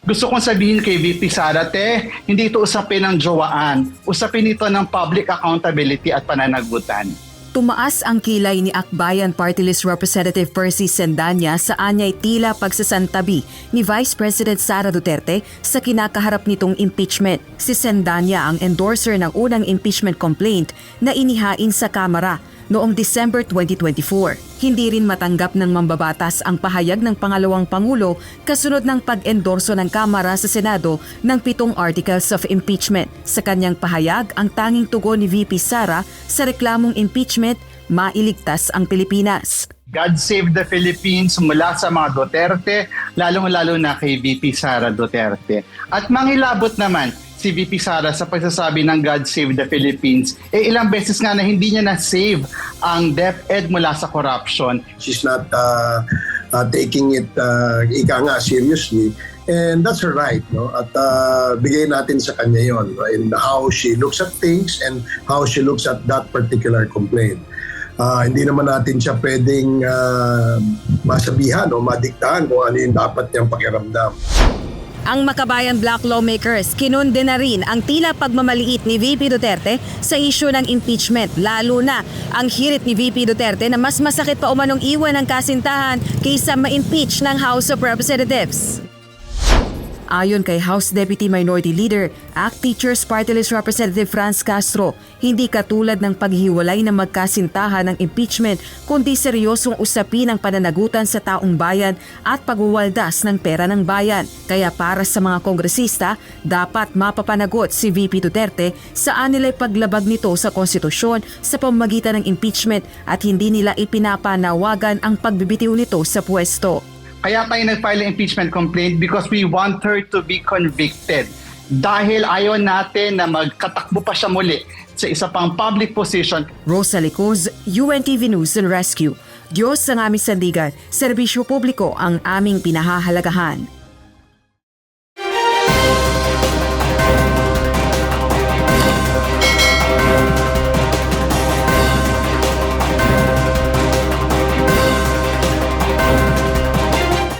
Gusto kong sabihin kay VP Sara, hindi ito usapin ng jowaan. Usapin ito ng public accountability at pananagutan. Tumaas ang kilay ni Akbayan Party List Representative Percy Sendanya sa anyay tila pagsasantabi ni Vice President Sara Duterte sa kinakaharap nitong impeachment. Si Sendanya ang endorser ng unang impeachment complaint na inihain sa Kamara noong December 2024. Hindi rin matanggap ng mambabatas ang pahayag ng pangalawang Pangulo kasunod ng pag-endorso ng Kamara sa Senado ng 7 articles of impeachment. Sa kanyang pahayag, ang tanging tugon ni VP Sara sa reklamong impeachment, mailigtas ang Pilipinas. God save the Philippines mula sa mga Duterte, lalong-lalo na kay VP Sara Duterte. At mangilabot naman si VP Sara sa pagsasabi ng God save the Philippines, ilang beses nga na hindi niya na-save ang DepEd mula sa corruption. She's not taking it ika nga seriously, and that's her right, no? At bigay natin sa kanya yon, no? In how she looks at things and how she looks at that particular complaint. Hindi naman natin siya pwedeng masabihan o madiktahan kung ano yung dapat niyang pakiramdam. Ang Makabayan Black lawmakers kinunde na rin ang tila pagmamaliit ni VP Duterte sa isyu ng impeachment, lalo na ang hirit ni VP Duterte na mas masakit pa umanong iwan ng kasintahan kaysa ma-impeach ng House of Representatives. Ayon kay House Deputy Minority Leader, ACT Teachers Party List Representative Franz Castro, hindi katulad ng paghiwalay ng magkasintahan ng impeachment kundi seryosong usapin ang pananagutan sa taong bayan at pagwawaldas ng pera ng bayan. Kaya para sa mga kongresista, dapat mapapanagot si VP Duterte saan nila'y paglabag nito sa konstitusyon sa pamamagitan ng impeachment at hindi nila ipinapanawagan ang pagbibitiw nito sa pwesto. Kaya tayo nag-file ng impeachment complaint because we want her to be convicted. Dahil ayaw natin na magkatakbo pa siya muli sa isa pang public position. Rosa Licuz, UNTV News and Rescue. Diyos ang aming sandigan, serbisyo publiko ang aming pinahahalagahan.